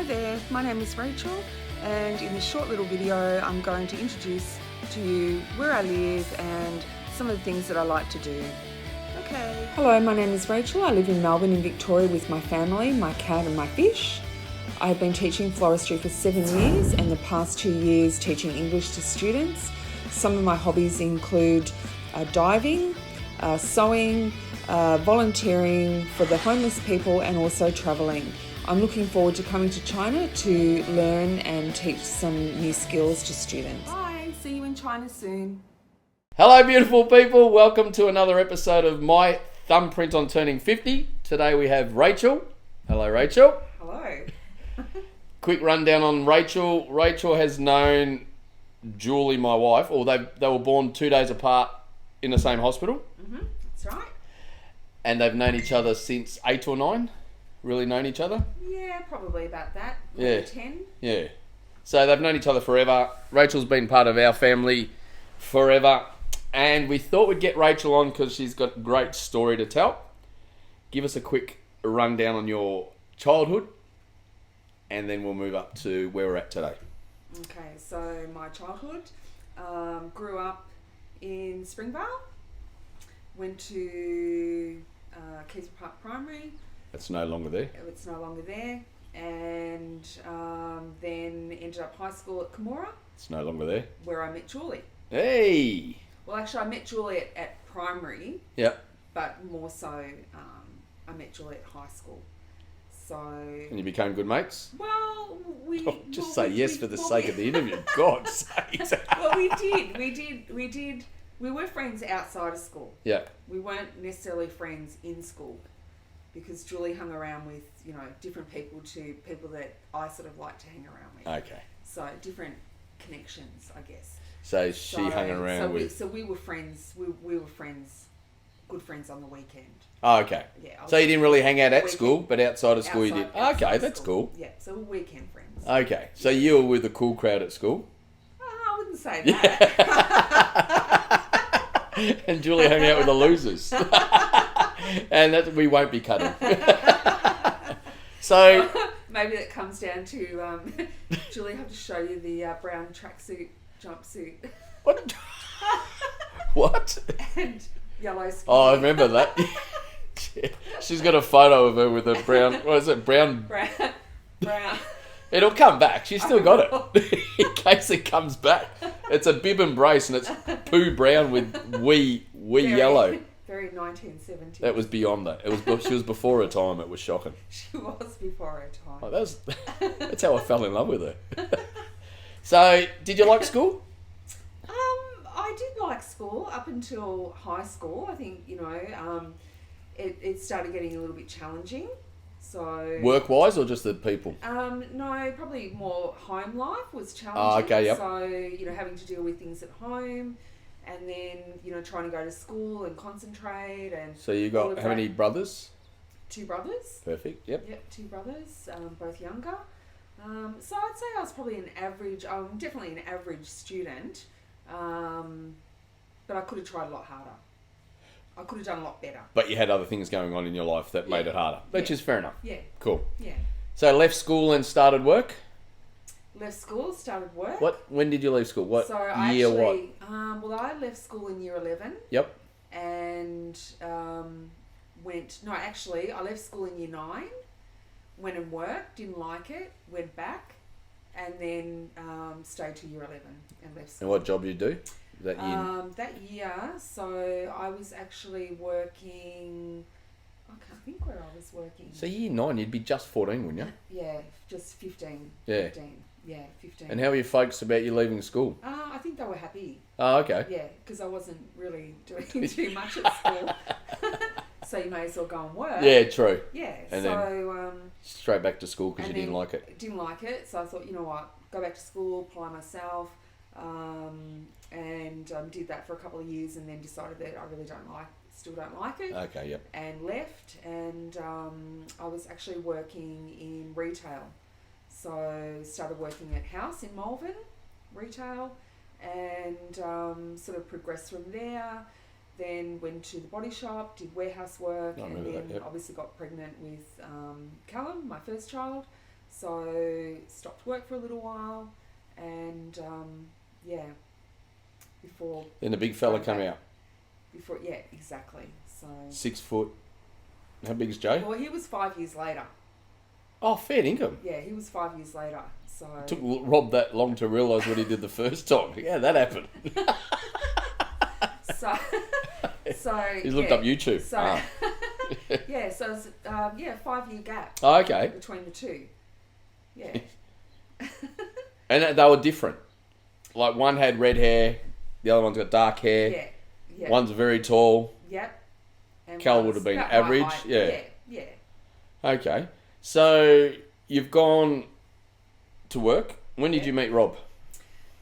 Hi there, my name is Rachel, and in this short little video I'm going to introduce to you where I live and some of the things that I like to do. Okay. Hello, my name is Rachel. I live in Melbourne in Victoria with my family, my cat and my fish. I've been teaching floristry for 7 years and the past 2 years teaching English to students. Some of my hobbies include diving, sewing, volunteering for the homeless people and also travelling. I'm looking forward to coming to China to learn and teach some new skills to students. Bye, see you in China soon. Hello beautiful people, welcome to another episode of my Thumbprint on Turning 50. Today we have Rachael. Hello Rachael. Hello. Quick rundown on Rachael. Rachael has known Julie, my wife, or they were born 2 days apart in the same hospital. That's right. And they've known each other since 8 or 9. Really known each other? Yeah, probably about that. Yeah. 10. Yeah. So they've known each other forever. Rachel's been part of our family forever. And we thought we'd get Rachael on because she's got a great story to tell. Give us a quick rundown on your childhood. And then we'll move up to where we're at today. Okay, so my childhood, grew up in Springvale. Went to Keys Park Primary. It's no longer there. It's no longer there. And then ended up high school at Camorra, It's no longer there. where I met Julie. Hey! Well, actually, I met Julie at primary, Yep. but more so, I met Julie at high school. So, And you became good mates? well, we... Oh, just well, say we- yes we- for the well, sake we- of the interview. God's sake. Well, we did. We were friends outside of school. Yeah. We weren't necessarily friends in school because Julie hung around with, different people to people that I sort of like to hang around with. Okay. So different connections, I guess. So she hung around with... So we were friends. We were friends, good friends on the weekend. Oh, okay. Yeah. So you didn't really hang out at Weekend. school, but outside of school you did? Outside Okay, of that's school. cool. Yeah, so we're weekend friends. Okay, so you were with the cool crowd at school? I wouldn't say that. And Julie hung out with the losers. And that we won't be cutting. So... Maybe that comes down to Julie have to show you the brown tracksuit jumpsuit What? What? and yellow skin. Oh, I remember that. She's got a photo of her with a brown... What is it? Brown... brown. It'll come back. She's still got it. In case it comes back. It's a bib and brace and it's poo brown with wee yellow. Very 1970s. That was beyond that. She was before her time. It was shocking. She was before her time. Oh, that's how I fell in love with her. So, did you like school? I did like school up until high school. I think, it started getting a little bit challenging. So Work-wise or just the people? no, probably more home life was challenging. Oh, okay, yep. So, having to deal with things at home and then, trying to go to school and concentrate and So you all got of how that. many brothers? 2 brothers. Perfect, yep. Yep, 2 brothers, both younger. So I'd say I was probably an average, definitely an average student, but I could have tried a lot harder. I could have done a lot better. But you had other things going on in your life that made it harder, which is fair enough. Yeah. Cool. Yeah. So left school and started work? Left school, started work. When did you leave school? What So I year, actually, what? I left school in year 11 Yep. and I left school in year 9, went and worked, didn't like it, went back, and then stayed to year 11 and left school. And what job did you do that year? That year, so I was actually working, I can't think where I was working. So year 9, you'd be just 14, wouldn't you? Yeah, just 15. Yeah. 15. Yeah, 15. And how were your folks about you leaving school? I think they were happy. Oh, okay. Yeah, because I wasn't really doing too much at school. So you may as well go and work. Yeah, true. Yeah, And so... Straight back to school because you and didn't then like it. Didn't like it, so I thought, you know what, go back to school, apply myself, and did that for a couple of years and then decided that I really still don't like it. Okay, yep. And left, and I was actually working in retail. So started working at House in Malvern, retail, and sort of progressed from there. Then went to the body shop, did warehouse work, and then obviously got pregnant with Callum, my first child. So stopped work for a little while, and before. Then the big fella come out. Before, yeah, exactly. So 6 foot. How big is Jay? Well, he was 5 years later. Oh, fair income. Yeah, he was 5 years later. So It took Rob that long to realise what he did the first time. Yeah, that happened. so He looked up YouTube. So yeah, so it's 5-year gap. Oh, okay. Between the two. Yeah. And they were different. Like one had red hair, the other one's got dark hair. Yeah. Yeah. One's very tall. Yep. And Cal would have been about average. my height. Yeah. Yeah. Okay. So you've gone to work. When did you meet Rob?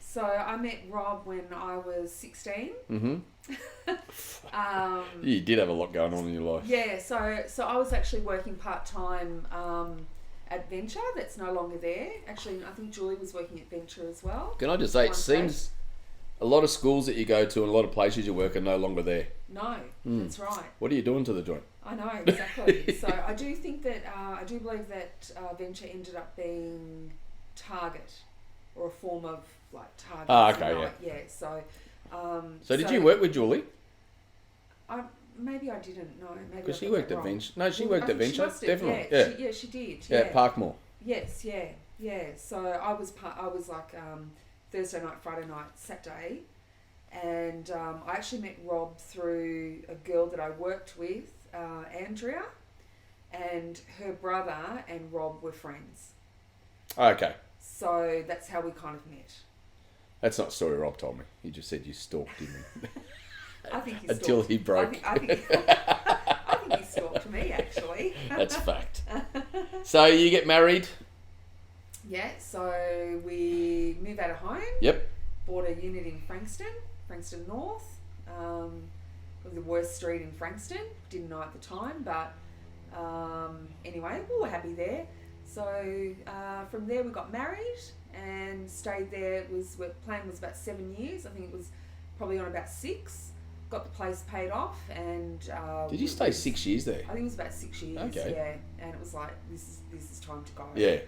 So I met Rob when I was 16. Mm-hmm. You did have a lot going on in your life. Yeah, so I was actually working part-time at Venture, that's no longer there. Actually, I think Julie was working at Venture as well. Can I just say, it seems a lot of schools that you go to and a lot of places you work are no longer there. No, that's right. What are you doing to the joint? I know, exactly. So I do think that, I do believe that Venture ended up being Target, or a form of like Target. Ah, okay, yeah. So did you work with Julie? Maybe I didn't know. Maybe Because she got worked that at wrong. Venture. No, she Well, worked I at think she Venture. must have, Definitely. Yeah, she did. Yeah, Parkmore. Yes, yeah. So I was like Thursday night, Friday night, Saturday, and I actually met Rob through a girl that I worked with, Andrea, and her brother and Rob were friends. Okay. So that's how we kind of met. That's not a story Rob told me. He just said you stalked him. I think he Until he broke. I think he stalked me, actually. That's fact. So you get married? Yeah, so we moved out of home. Yep. Bought a unit in Frankston North. It was the worst street in Frankston. Didn't know at the time, but anyway, we were happy there. So from there we got married and stayed there. The plan was about 7 years. I think it was probably on about 6. Got the place paid off, and did you stay 6 years there? I think it was about 6 years. Okay. Yeah, and it was like this is time to go. Yeah,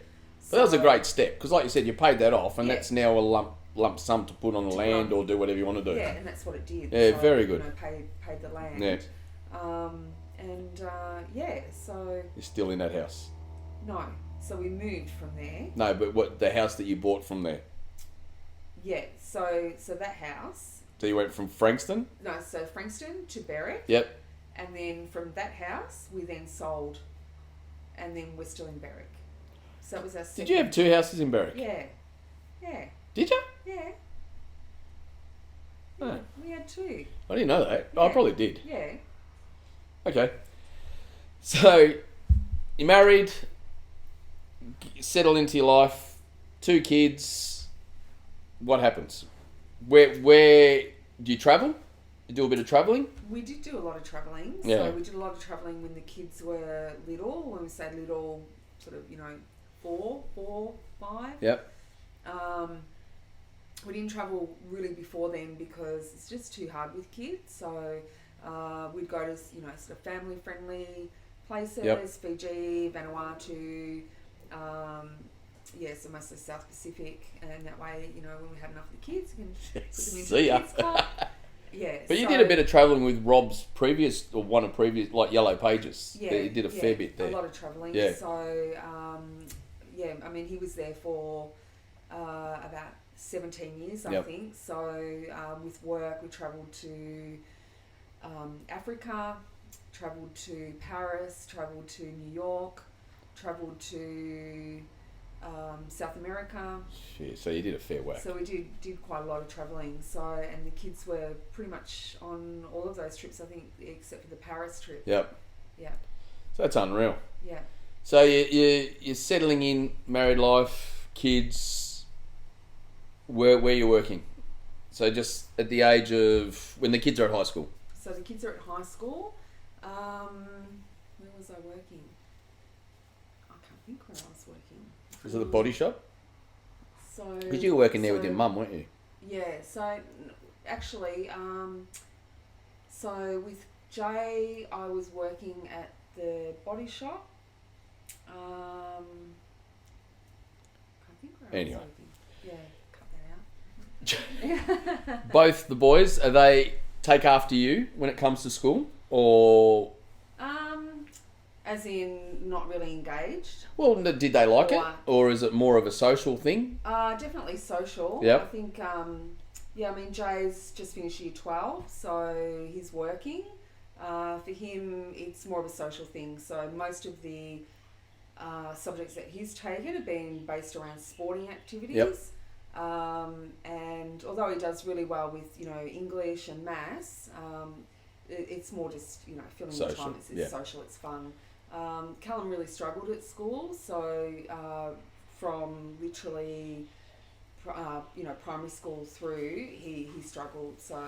but that was a great step because, like you said, you paid that off, and that's now a lump sum to put on the land or do whatever you want to do. Yeah, and that's what it did. Yeah, so, very good. Paid the land. Yeah. So you're still in that house. No, so we moved from there. No, but what the house that you bought from there? Yeah, so that house. So you went from Frankston? No, so Frankston to Berwick. Yep. And then from that house, we then sold, and then we're still in Berwick. So it was our second. Did you have 2 houses in Berwick? Yeah. Did you? Yeah. Oh. We had 2. I didn't know that. Yeah. Oh, I probably did. Yeah. Okay. So you're married, settle into your life, 2 kids. What happens? Where do you travel? You do a bit of travelling? We did do a lot of travelling. Yeah. So we did a lot of travelling when the kids were little. When we say little, sort of, 4, 5. Yep. We didn't travel really before then because it's just too hard with kids. So we'd go to, sort of family-friendly places, Yep. Fiji, Vanuatu, so mostly South Pacific, and that way, when we had enough of the kids, we can put them into See the ya. kids club. Yeah. But you did a bit of travelling with Rob's previous, or one of previous, like Yellow Pages. Yeah. You did a fair bit there. A lot of travelling. Yeah. So, he was there for about 17 years, I think. So, with work, we travelled to Africa, travelled to Paris, travelled to New York, travelled to South America. Shit, so you did a fair whack. So we did quite a lot of travelling. So, and the kids were pretty much on all of those trips, I think, except for the Paris trip. Yep. Yeah. So that's unreal. Yeah. So you're settling in, married life, kids. Where you're working? So just at the age of when the kids are at high school. So the kids are at high school. Where was I working? I can't think where I was working. Was it the body shop? So Because you were working there with your mum, weren't you? Yeah. So actually, so with Jay, I was working at the body shop. Anyway. Yeah, cut that out. Both the boys, are they take after you when it comes to school, or? As in not really engaged. Well, did they like it, or is it more of a social thing? Definitely social. Yep. I think, Jay's just finished year 12, so he's working. For him, it's more of a social thing. So most of the subjects that he's taken have been based around sporting activities. Yep. And although he does really well with, English and maths, it's more just, filling Social, the time. It's social, it's fun. Callum really struggled at school, so from literally, primary school through, he struggled. So,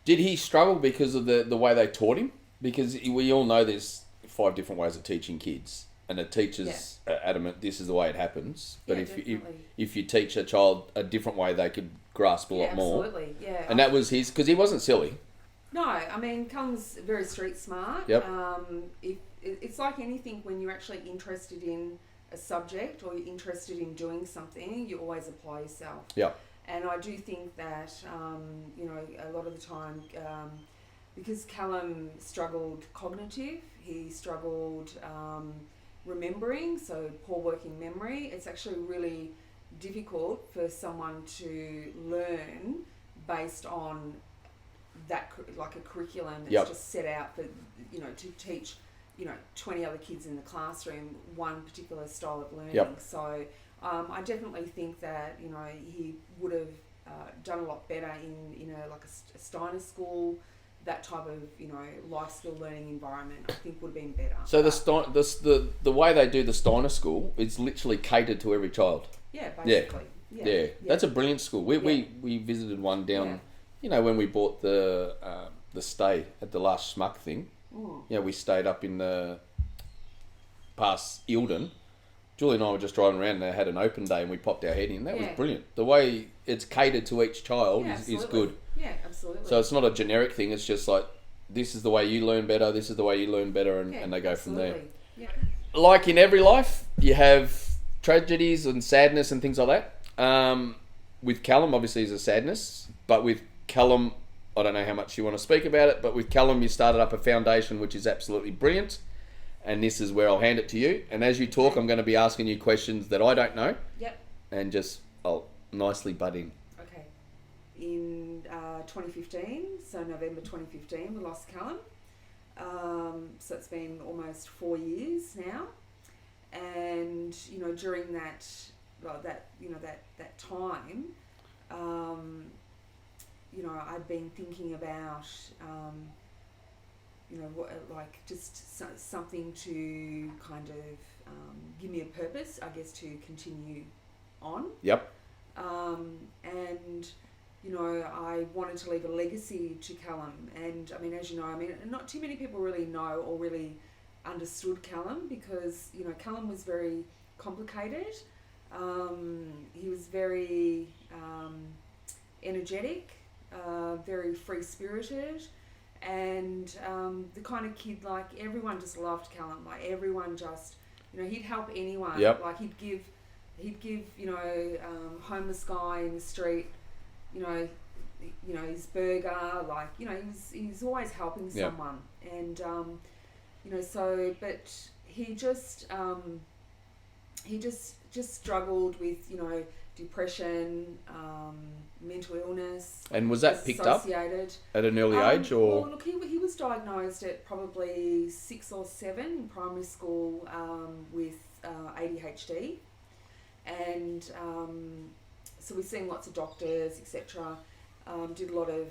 did he struggle because of the way they taught him? Because we all know there's 5 different ways of teaching kids, and the teachers are adamant this is the way it happens. But if you teach a child a different way, they could grasp a lot more. Absolutely, yeah. And that was his, because he wasn't silly. No, I mean, Callum's very street smart. Yep. It's like anything, when you're actually interested in a subject or you're interested in doing something, you always apply yourself. Yep. And I do think that, a lot of the time, because Callum struggled cognitive, he struggled remembering, so poor working memory, it's actually really difficult for someone to learn based on that, like a curriculum that's just set out for, to teach, 20 other kids in the classroom one particular style of learning. Yep. So I definitely think that, he would have done a lot better in a Steiner school, that type of, life skill learning environment. I think would have been better. So the way they do the Steiner school is literally catered to every child. Yeah, basically. Yeah. That's a brilliant school. We visited one down, when we bought the stay at the last Smuk thing. Mm. We stayed up in the past Eildon. Julie and I were just driving around and they had an open day and we popped our head in. That was brilliant. The way it's catered to each child is good. Yeah, absolutely. So it's not a generic thing. It's just like, this is the way you learn better, this is the way you learn better, and they go from there. Yeah. Like in every life, you have tragedies and sadness and things like that. With Callum, obviously, is a sadness. But with Callum, I don't know how much you want to speak about it, but with Callum, you started up a foundation, which is absolutely brilliant. And this is where I'll hand it to you. And as you talk, I'm going to be asking you questions that I don't know. Yep. And I'll nicely butt in. Okay. In 2015, so November 2015, we lost Callum. So it's been almost 4 years now. And, during that time, I've been thinking about, something to kind of give me a purpose, I guess, to continue on. Yep. And, I wanted to leave a legacy to Callum. And, as you know, not too many people really know or really understood Callum because, Callum was very complicated. He was very energetic, very free-spirited, and the kind of kid, like, everyone just loved Callum. Like, everyone just, he'd help anyone. Yep. Like, he'd give homeless guy in the street, his burger. Like, he's always helping someone. And but he just struggled with, depression, mental illness. And was that picked up at an early age, or? Well, look, he was diagnosed at probably 6 or 7 in primary school with ADHD, and so we've seen lots of doctors, etc. Did a lot of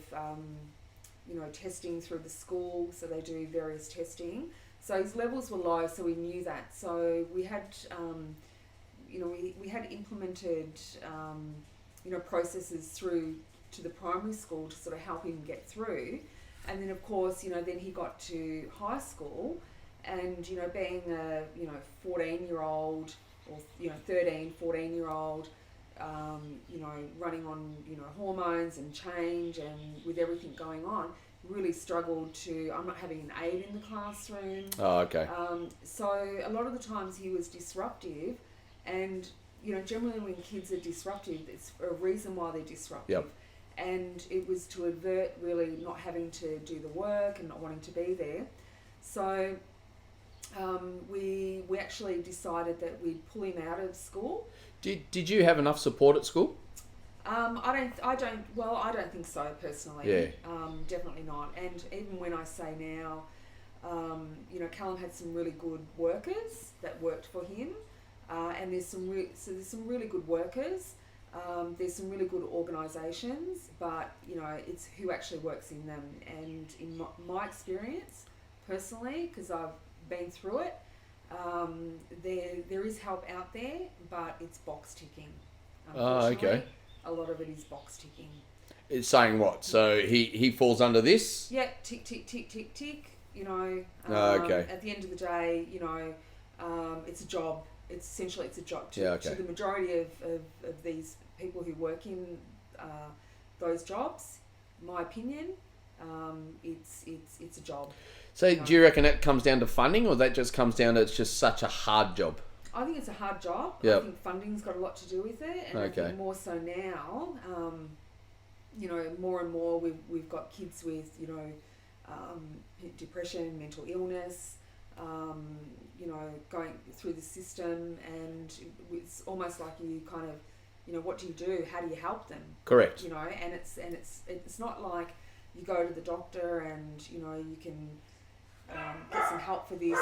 testing through the school, so they do various testing. So his levels were low, so we knew that. So we had we had implemented, processes through to the primary school to sort of help him get through. And then, of course, then he got to high school and, being a, 14-year-old or, 13, 14-year-old, running on, hormones and change and with everything going on, really struggled to, I'm not having an aide in the classroom. Oh, okay. So a lot of the times he was disruptive. And generally when kids are disruptive, it's a reason why they're disruptive. Yep. And it was to avert really not having to do the work and not wanting to be there. So we actually decided that we'd pull him out of school. Did you have enough support at school? I don't think so personally. Yeah. Definitely not. And even when I say now, Callum had some really good workers that worked for him, and there's some really good workers. There's some really good organisations, but it's who actually works in them. And in my experience, personally, because I've been through it, there is help out there, but it's box ticking. Unfortunately, okay. A lot of it is box ticking. It's saying what? So he falls under this? Yeah, tick, tick, tick, tick, tick. Okay. At the end of the day, it's a job. It's a job to the majority of these people who work in those jobs. In my opinion, it's a job. So do you reckon that comes down to funding, or that just comes down to it's just such a hard job? I think it's a hard job. Yep. I think funding's got a lot to do with it, and I think more so now. More and more we've got kids with depression, mental illness. Going through the system, and it's almost like you kind of, what do you do? How do you help them? Correct. And it's not like you go to the doctor and you can get some help for this.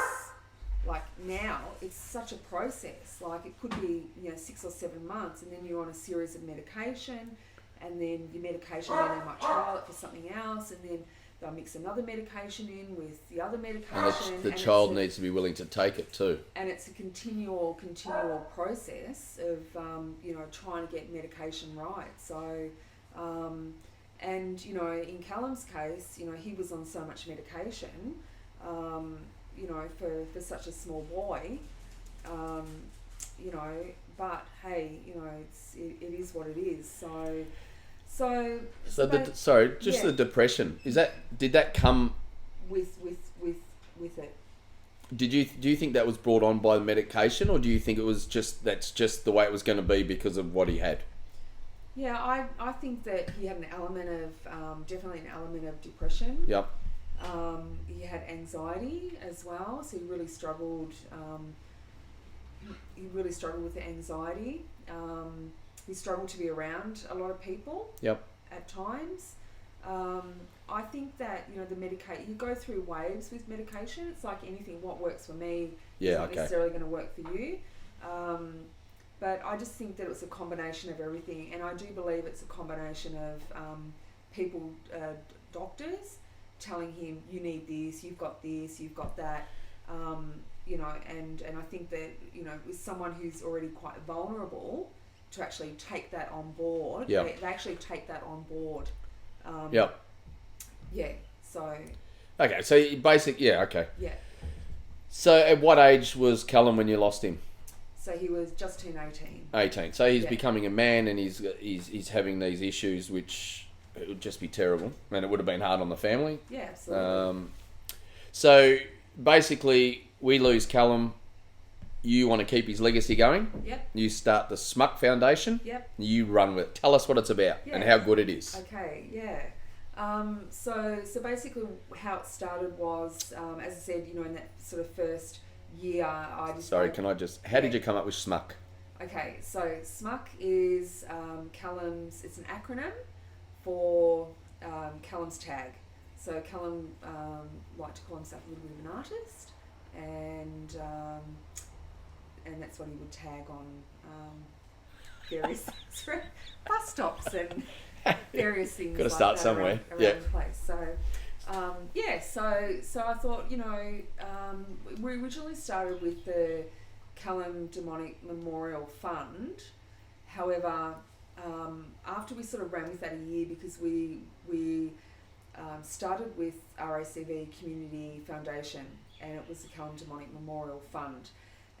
Like now, it's such a process. Like it could be 6 or 7 months, and then you're on a series of medication, and then your medication, then they might trial it for something else, and then they'll mix another medication in with the other medication. And the child needs to be willing to take it too. And it's a continual process of trying to get medication right. So, in Callum's case, he was on so much medication, for such a small boy, but hey, it is what it is. So the depression, did that come with it? Do you think that was brought on by the medication, or do you think it was that's just the way it was going to be because of what he had? Yeah, I think that he had an element of definitely an element of depression. Yep. He had anxiety as well, so he really struggled. With the anxiety. He struggled to be around a lot of people. Yep. At times. I think that you go through waves with medication. It's like anything. What works for me isn't necessarily going to work for you. But I just think that it was a combination of everything, and I do believe it's a combination of people, doctors, telling him you need this, you've got that. And I think that with someone who's already quite vulnerable, to actually take that on board. Yep. They actually take that on board. Yep. Yeah. So. Okay. So okay. Yeah. So at what age was Callum when you lost him? So he was just turned 18. 18. So he's becoming a man, and he's having these issues, which it would just be terrible, and it would have been hard on the family. Yeah, absolutely. So basically, we lose Callum. You want to keep his legacy going. Yep. You start the Smuk Foundation. Yep. You run with it. Tell us what it's about and how good it is. Okay, yeah. So basically how it started was, as I said, in that sort of first year, I decided... Sorry, can I just... How did you come up with Smuk? Okay, so Smuk is Callum's... It's an acronym for Callum's tag. So Callum liked to call himself a little bit of an artist, and that's what he would tag on various bus stops and various things. Got to start somewhere. Around the place. So I thought, we originally started with the Callum Demonic Memorial Fund. However, after we sort of ran with that a year, because we started with RACV Community Foundation, and it was the Callum Demonic Memorial Fund.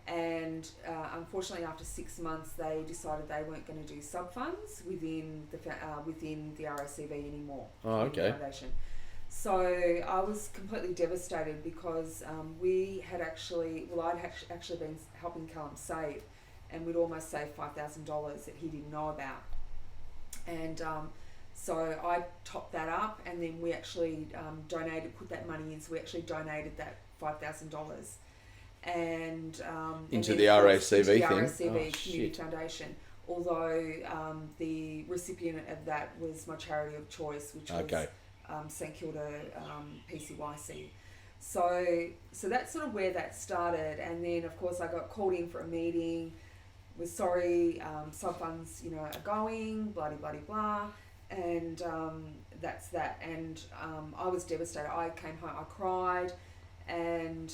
And unfortunately, after 6 months, they decided they weren't going to do sub-funds within the RACV anymore. Oh, okay. Foundation. So I was completely devastated because I'd actually been helping Callum save, and we'd almost saved $5,000 that he didn't know about. And so I topped that up, and then we actually put that money in. So we actually donated that $5,000, and into the RACV thing, Community Foundation. Although the recipient of that was my charity of choice, which was St Kilda PCYC. So that's sort of where that started, and then of course I got called in for a meeting. Was sorry, sub funds, are going, blah blah blah, and that's that. And I was devastated. I came home, I cried, and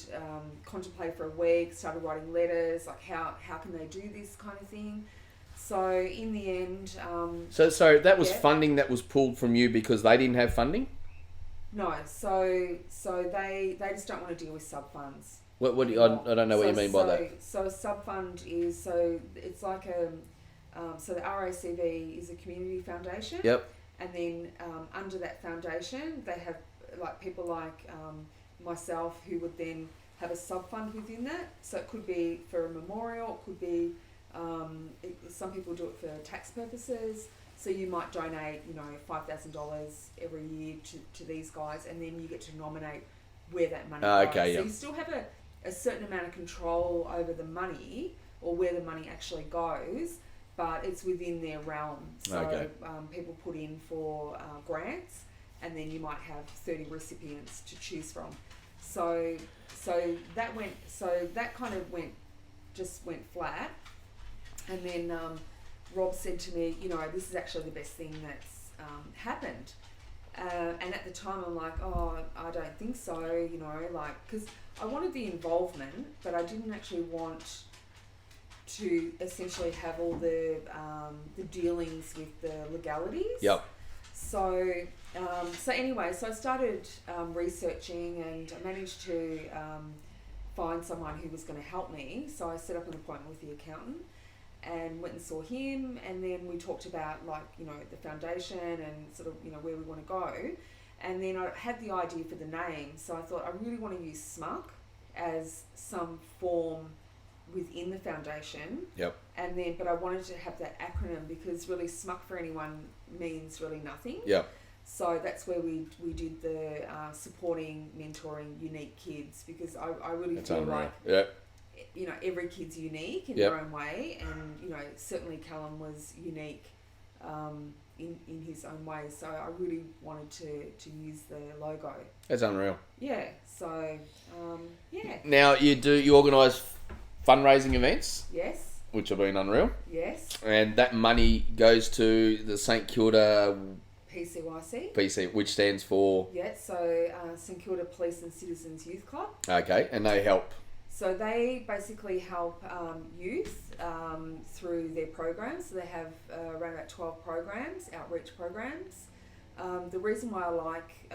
contemplated for a week. Started writing letters, like how can they do this kind of thing. So in the end, so that was funding that was pulled from you because they didn't have funding. No, so they just don't want to deal with sub funds. What do you, I don't know what you mean by that. So a sub fund is, it's like so the RACV is a community foundation. Yep. And then under that foundation, they have like people like myself who would then have a sub fund within that. So it could be for a memorial, it could be, some people do it for tax purposes. So you might donate, $5,000 every year to these guys, and then you get to nominate where that money goes. So you still have a certain amount of control over the money or where the money actually goes, but it's within their realm. So people put in for grants, and then you might have 30 recipients to choose from. So that kind of went flat, and then Rob said to me, this is actually the best thing that's happened. And at the time I'm like, oh, I don't think so, because I wanted the involvement, but I didn't actually want to essentially have all the dealings with the legalities. Yep. So anyway, so I started researching, and I managed to find someone who was going to help me. So I set up an appointment with the accountant and went and saw him, and then we talked about the foundation and sort of where we want to go. And then I had the idea for the name, so I thought I really want to use Smuk as some form within the foundation. Yep. And then, but I wanted to have that acronym because really Smuk for anyone means really nothing. Yep. So that's where we did the supporting, mentoring unique kids, because I really feel like every kid's unique in their own way, and certainly Callum was unique in his own way. So I really wanted to use the logo. That's unreal. Yeah. So Now you organise fundraising events. Yes. Which have been unreal. Yes. And that money goes to the St Kilda PCYC. PC, which stands for? Yeah, so St Kilda Police and Citizens Youth Club. Okay, and they help? So they basically help youth through their programs. So they have around about 12 programs, outreach programs. The reason why I like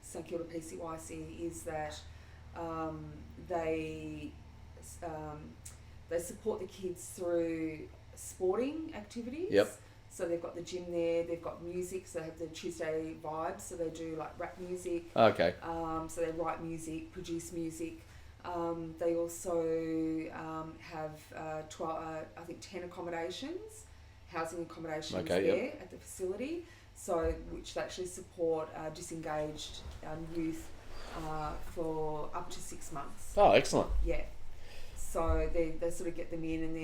St Kilda PCYC is that they support the kids through sporting activities. Yep. So they've got the gym there, they've got music, so they have the Tuesday vibes, so they do like rap music. Okay. So they write music, produce music. They also have 10 accommodations, housing accommodations there at the facility, so which they actually support disengaged youth for up to 6 months. Oh, excellent. Yeah. So they sort of get them in, and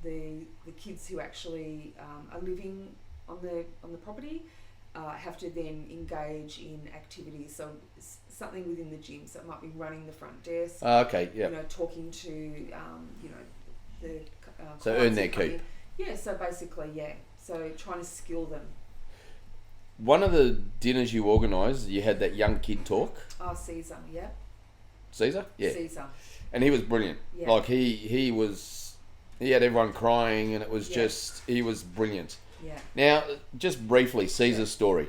then the kids who actually are living on the property have to then engage in activities. So something within the gym. So it might be running the front desk. Okay. Yeah. Talking to the. So earn their keep. Yeah. So basically, yeah. So trying to skill them. One of the dinners you organised, you had that young kid talk. Oh, Caesar. Yeah. Caesar. Yeah. Caesar. And he was brilliant. Yeah. Like he had everyone crying, and it was just, he was brilliant. Yeah. Now, just briefly, Caesar's story,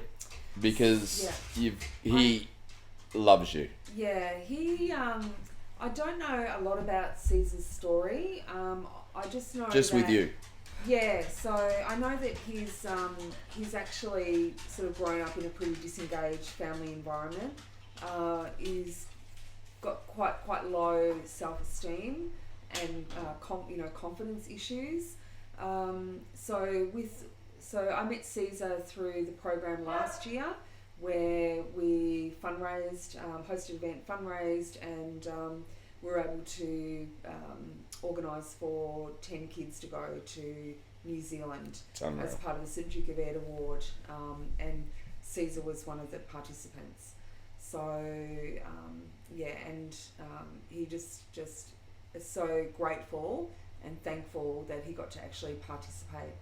because he loves you. Yeah, he. I don't know a lot about Caesar's story. I just know just that, with you. Yeah, so I know that he's actually sort of grown up in a pretty disengaged family environment. He's got quite low self-esteem, and confidence issues. So I met Caesar through the program last year, where we fundraised, hosted an event, fundraised, and we were able to organise for 10 kids to go to New Zealand as part of the St Duke of Ed Award, and Caesar was one of the participants. So he just is so grateful and thankful that he got to actually participate.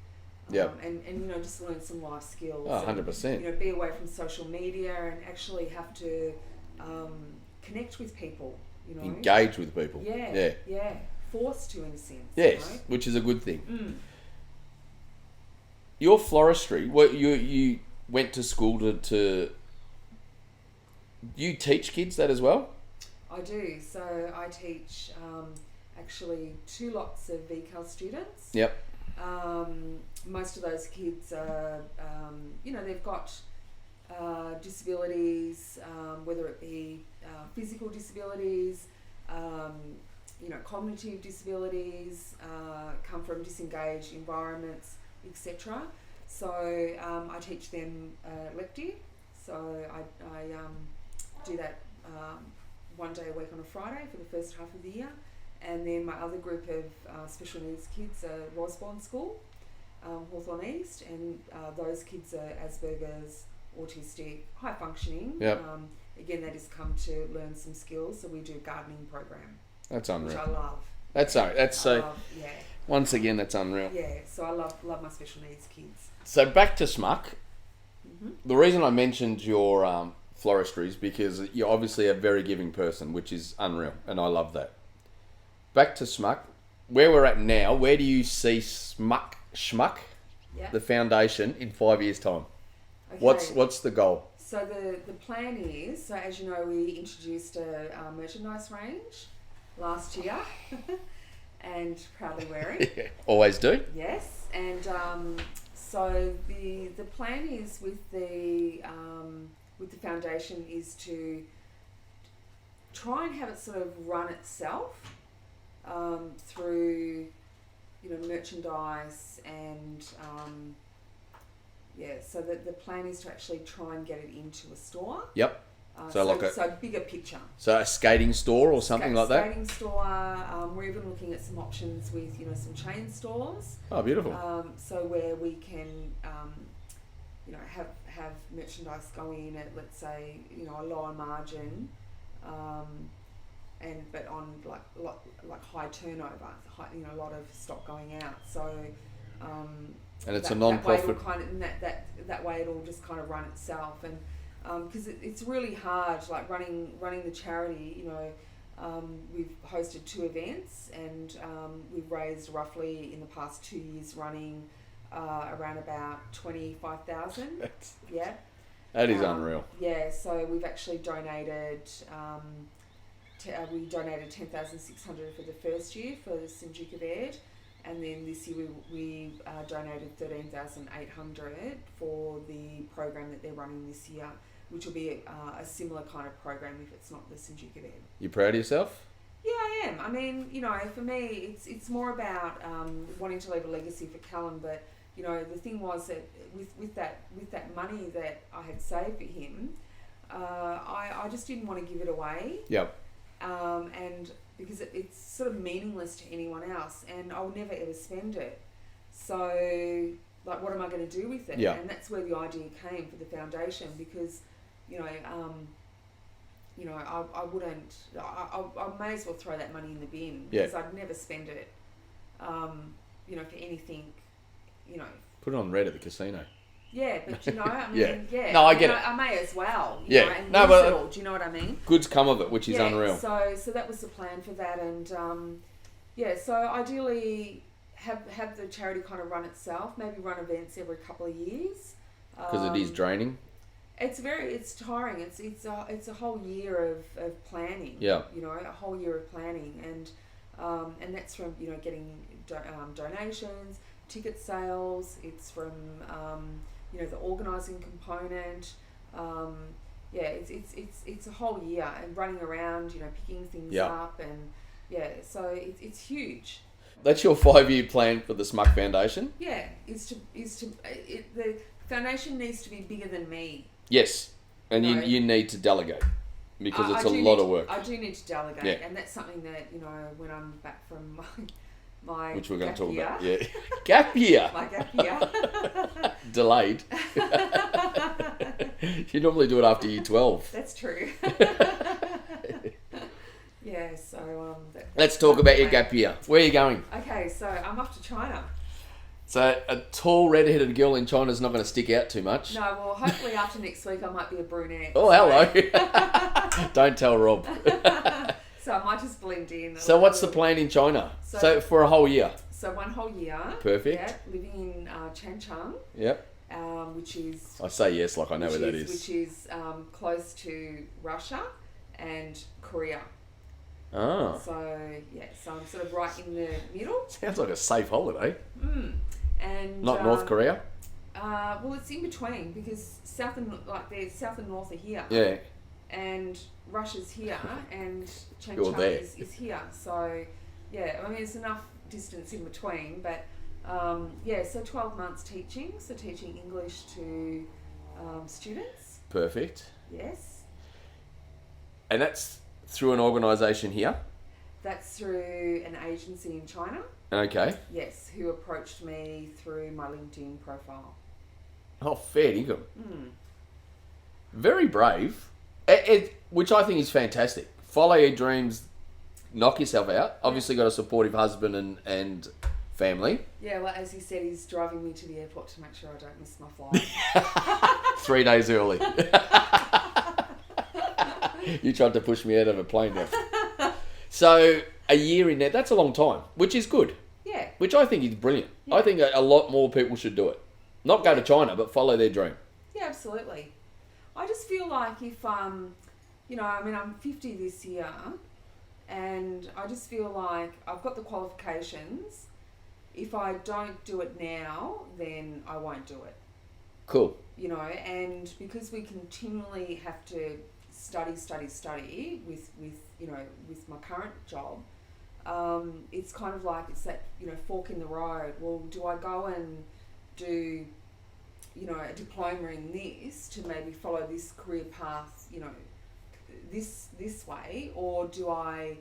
And just learn some life skills. 100%. And, be away from social media and actually have to connect with people. Engage with people. Yeah. Forced to, in a sense. Yes, which is a good thing. Your floristry, what you went to school to you teach kids that as well? I do. So I teach actually 2 lots of VCAL students. Yep. Most of those kids are, they've got disabilities, whether it be physical disabilities, cognitive disabilities, come from disengaged environments, etc. So I teach them elective. So I do that 1 day a week on a Friday for the first half of the year. And then my other group of special needs kids are Rosborn School, Hawthorne East, and those kids are Asperger's, autistic, high functioning. Yep. Again, they just come to learn some skills, so we do a gardening program. That's unreal. Which I love. That's so. Love, yeah. Once again, that's unreal. Yeah, so I love my special needs kids. So back to Smuk. The reason I mentioned your floristry is because you're obviously a very giving person, which is unreal, and I love that. Back to Smuk, where we're at now, where do you see Smuk, the foundation, in 5 years' time? Okay. What's the goal? So the plan is, so as you know, we introduced a merchandise range last year, and proudly wearing. Always do. Yes, and so the plan is with the foundation is to try and have it sort of run itself. Through merchandise and so the plan is to actually try and get it into a store. Yep. So bigger picture. So a skating store or something like that? Skating store. We're even looking at some options with some chain stores. Oh, beautiful. So where we can have merchandise going in at, let's say, a lower margin, but on like high turnover, a lot of stock going out. So and it's a non-profit. That way it'll just kind of run itself, and because it's really hard, like running the charity. We've hosted 2 events, and we've raised roughly in the past 2 years running around about 25,000. Yeah. That is unreal. Yeah. So we've actually donated. We donated 10,600 for the first year for the St Duke of Ed, and then this year we donated 13,800 for the program that they're running this year, which will be a similar kind of program if it's not the St Duke of Ed. You proud of yourself? Yeah, I am. I mean, for me, it's more about wanting to leave a legacy for Callum, but the thing was that with that money that I had saved for him, I just didn't want to give it away. Yep. And because it's sort of meaningless to anyone else, and I'll never ever spend it. So, what am I going to do with it? Yeah. And that's where the idea came for the foundation, because, I wouldn't. I may as well throw that money in the bin, because I'd never spend it. For anything. Put it on red at the casino. Yeah, but I mean, No, I get it. I may as well. Yeah. And use it all. Do you know what I mean? Goods come of it, which is unreal. So that was the plan for that, and so ideally have the charity kind of run itself. Maybe run events every couple of years. Because it is draining. It's tiring. It's a whole year of planning. Yeah. A whole year of planning, and that's from getting donations, ticket sales. It's from the organising component. It's a whole year, and running around, picking things up, and Yeah, so it's huge. That's your 5-year plan for the Smuk Foundation? Yeah, the foundation needs to be bigger than me. Yes, and No. you need to delegate because it's I a do lot need of work. I do need to delegate, Yeah. and that's something that, when I'm back from my Which we're going gap to talk year, about. Yeah. Gap year. my gap year. Delayed. You normally do it after year 12. That's true. Yeah, so Let's talk about your gap year. Where are you going? Okay, so I'm off to China. So a tall red-headed girl in China is not going to stick out too much. No, well, hopefully after next week I might be a brunette. Oh, hello. Don't tell Rob. So I might just blend in. So what's the plan in China? So for a whole year? So 1 whole year. Perfect. Yeah, living in Changchun. Yep. Which is... I say yes like I know where that is. Which is close to Russia and Korea. Oh. So, yeah, so I'm sort of right in the middle. Sounds like a safe holiday. And Not North Korea? Well, it's in between because south and north are here. Yeah. And Russia's here and You're there. Changchun is here. So, yeah, I mean, there's enough distance in between. But, so 12 months teaching. So teaching English to students. Perfect. Yes. And that's through an organisation here? That's through an agency in China. Okay. Yes, who approached me through my LinkedIn profile. Oh, fair dinkum. Very brave. Which I think is fantastic. Follow your dreams, knock yourself out. Obviously got a supportive husband and family. Yeah, well, as he said, he's driving me to the airport to make sure I don't miss my flight. 3 days early. You tried to push me out of a plane there. So, a year in there, that's a long time, which is good. Yeah. Which I think is brilliant. Yeah. I think a lot more people should do it. Not go to China, but follow their dream. Yeah, absolutely. I just feel like if, I'm 50 this year, and I just feel like I've got the qualifications. If I don't do it now, then I won't do it. Cool. And because we continually have to study with my current job, it's kind of like it's that fork in the road. Well, do I go and do a diploma in this to maybe follow this career path this way, or do I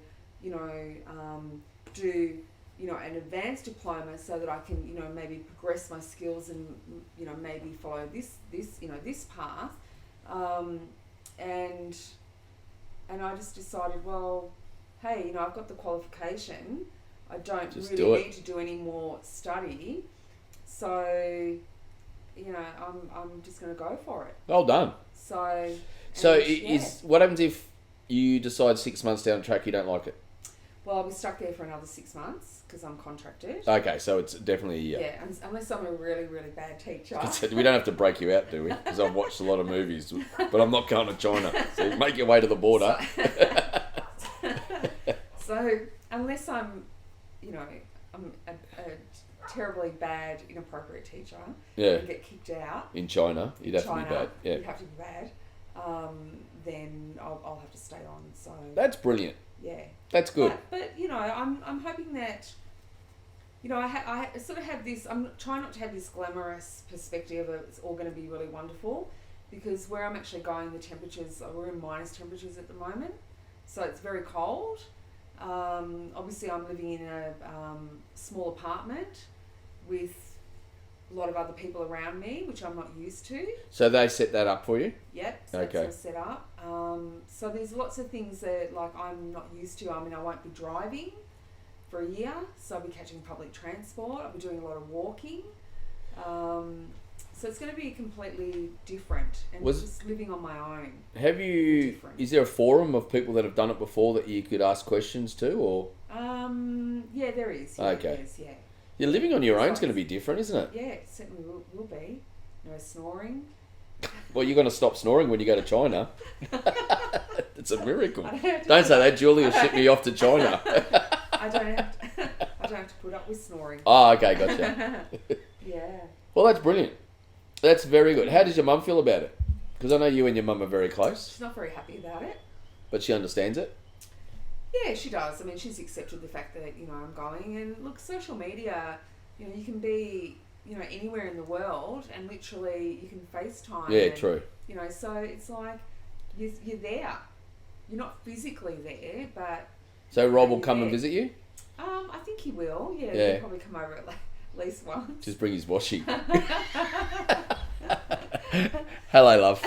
do an advanced diploma so that I can maybe progress my skills and maybe follow this path. And I just decided, well, hey, I've got the qualification. I don't Just really need to do any more study. So, I'm just going to go for it. Well done. So what happens if you decide 6 months down the track you don't like it? Well, I'll be stuck there for another 6 months because I'm contracted. Okay, so it's definitely a year. Yeah, unless I'm a really, really bad teacher. We don't have to break you out, do we? Because I've watched a lot of movies, but I'm not going to China. So make your way to the border. So unless I'm a terribly bad, inappropriate teacher, and get kicked out in China, you'd have to be bad. Yeah, you'd have to be bad. Then I'll have to stay on. So that's brilliant. Yeah, that's good. But I'm hoping that I sort of have this. I'm trying not to have this glamorous perspective of it's all going to be really wonderful, because where I'm actually going, the temperatures we're in minus temperatures at the moment, so it's very cold. Obviously, I'm living in a small apartment with a lot of other people around me, which I'm not used to. So they set that up for you? Yep, so okay. That's all set up. So there's lots of things that I'm not used to. I mean, I won't be driving for a year, so I'll be catching public transport. I'll be doing a lot of walking. So it's going to be completely different, and just living on my own. Have you? Different. Is there a forum of people that have done it before that you could ask questions to, or? Yeah, there is. Yeah, okay. There is, yeah. Yeah, living on your own is going to be different, isn't it? Yeah, it certainly will be. No snoring. Well, you're going to stop snoring when you go to China. It's a miracle. Don't say that. Julie will ship me off to China. I don't have to put up with snoring. Oh, okay, gotcha. Yeah. Well, that's brilliant. That's very good. How does your mum feel about it? Because I know you and your mum are very close. She's not very happy about it. But she understands it? Yeah, she does. I mean, she's accepted the fact that, I'm going. And look, social media, you can be, anywhere in the world and literally you can FaceTime. Yeah, and, true. So it's like you're there. You're not physically there, but... So Rob will come and visit you? I think he will. Yeah, Yeah. he'll probably come over at least once. Just bring his washing. Hello, love.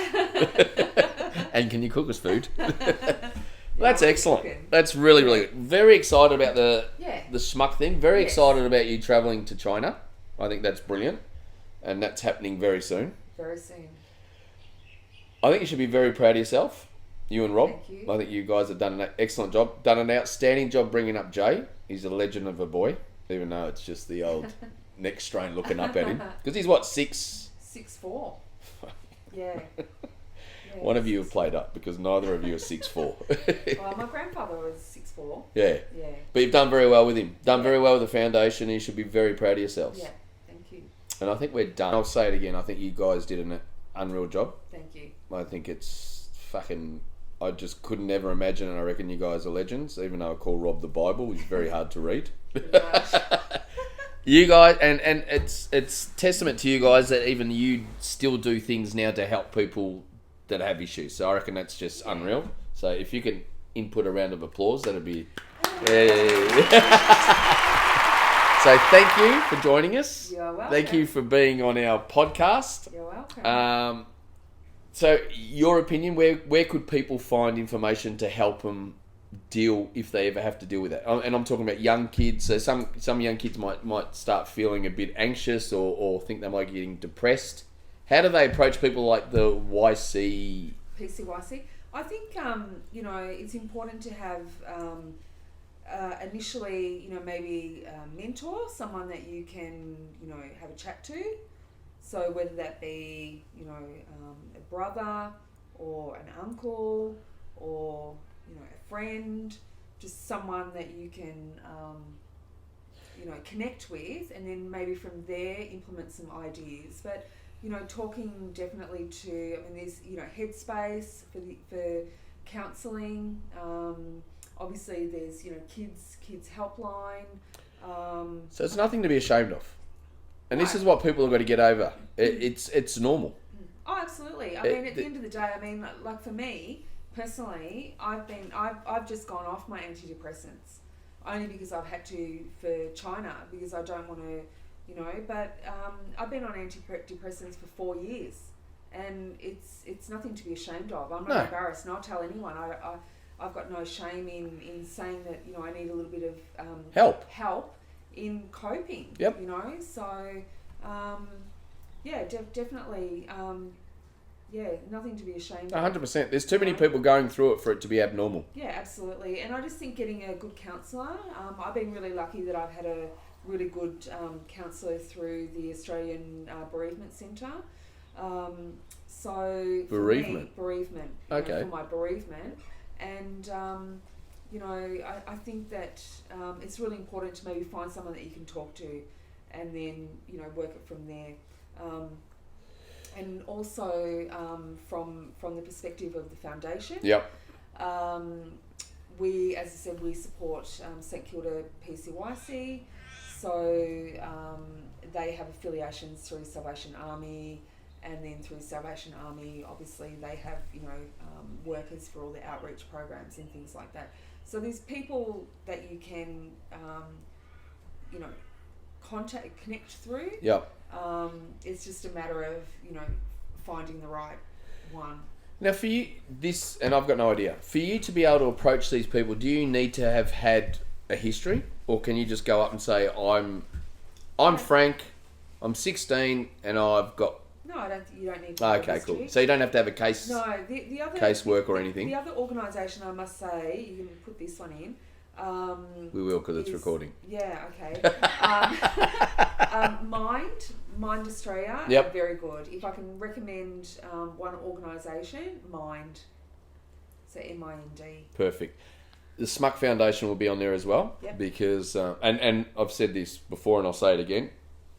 And can you cook us food? That's excellent. Cooking. That's really, really good. Very excited about the Yeah. Smuk thing. Very Yes. excited about you travelling to China. I think that's brilliant. And that's happening very soon. Very soon. I think you should be very proud of yourself, you and Rob. Thank you. I think you guys have done an excellent job. Done an outstanding job bringing up Jay. He's a legend of a boy, even though it's just the old neck strain looking up at him. Because he's what, 6? 6'4". Yeah. One of you have played up because neither of you are 6'4". Well, my grandfather was 6'4". Yeah. Yeah. But you've done very well with him. Done very well with the foundation. You should be very proud of yourselves. Yeah. Thank you. And I think we're done. I'll say it again. I think you guys did an unreal job. Thank you. I think it's fucking... I just couldn't ever imagine, and I reckon you guys are legends, even though I call Rob the Bible. He's very hard to read. You guys, and it's testament to you guys that even you still do things now to help people that have issues. So I reckon that's just unreal. So if you can input a round of applause, that'd be... So thank you for joining us. You're welcome. Thank you for being on our podcast. You're welcome. So your opinion, where could people find information to help them deal if they ever have to deal with that? And I'm talking about young kids. So some young kids might start feeling a bit anxious or think they might be getting depressed. How do they approach people like the YC? PCYC. I think it's important to have initially maybe a mentor, someone that you can have a chat to. So whether that be a brother or an uncle or a friend, just someone that you can connect with, and then maybe from there implement some ideas. But talking definitely to, there's Headspace for counselling. Obviously there's kids helpline. So it's nothing to be ashamed of. And this is what people have got to get over. It's normal. Oh, absolutely. At the end of the day, like for me personally, I've just gone off my antidepressants only because I've had to for China, because I don't want to, But I've been on antidepressants for 4 years, and it's nothing to be ashamed of. I'm not embarrassed, and I'll tell anyone. I've got no shame in saying that I need a little bit of help in coping. Yep. So definitely nothing to be ashamed of. 100%. There's too many people going through it for it to be abnormal. Yeah, absolutely. And I just think getting a good counsellor, I've been really lucky that I've had a really good counsellor through the Australian Bereavement Centre. So Bereavement? Okay. For my bereavement. And I think that it's really important to maybe find someone that you can talk to, and then work it from there. And also from the perspective of the foundation. Yep. We, as I said, we support St Kilda PCYC. So they have affiliations through Salvation Army, and then through Salvation Army, obviously they have workers for all the outreach programs and things like that. So there's people that you can connect through. Yep. It's just a matter of finding the right one. Now for you, and I've got no idea, for you to be able to approach these people, do you need to have had a history, or can you just go up and say, I'm Frank, I'm 16 and I've got... No, you don't need to have a history. Cool. So you don't have to have a case, the other casework or anything? The other organisation, I must say, you can put this one in. We will, because it's recording. Yeah, okay. Mind Australia, yep. Very good. If I can recommend one organisation, Mind. So MIND. Perfect. The Smuk Foundation will be on there as well, yep. Because and I've said this before and I'll say it again.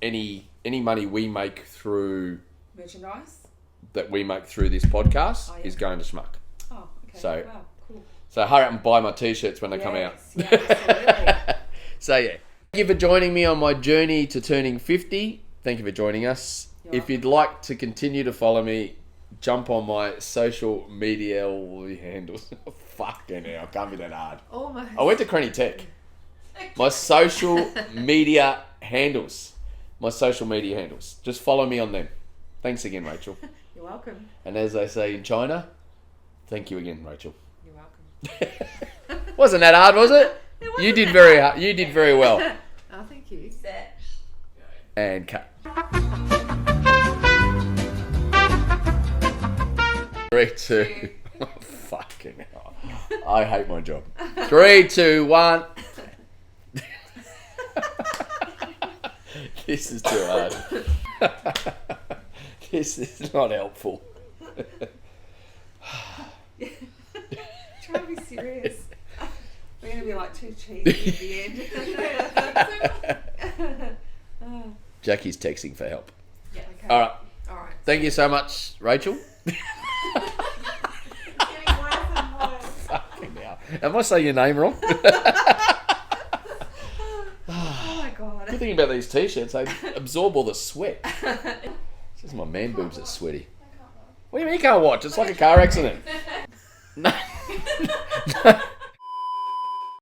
Any money we make through merchandise that we make through this podcast is going to Smuk. Oh, okay. So, wow, cool. So hurry up and buy my t-shirts when they come out. Yeah, absolutely. So yeah. Thank you for joining me on my journey to turning 50. Thank you for joining us. If you'd like to continue to follow me, jump on my social media handles. Fucking hell, can't be that hard. Almost. I went to Crenny Tech. My social media handles. My social media handles. Just follow me on them. Thanks again, Rachel. You're welcome. And as they say in China, thank you again, Rachel. You're welcome. Wasn't that hard, was it? You did very hard. You did very well. Oh, thank you. Set. And cut. 3, 2. Fucking hell. I hate my job. 3, 2, 1. This is too hard. This is not helpful. Try to be serious. We're going to be like too cheesy at the end. Jackie's texting for help. Yeah, okay. All right. All right. Thank you so much, Rachel. Getting worse and worse. Fucking hell. Am I saying your name wrong? Oh my god. Good thing about these t-shirts, they absorb all the sweat. It's just my man boobs are sweaty. What do you mean you can't watch? It's like a car accident. No.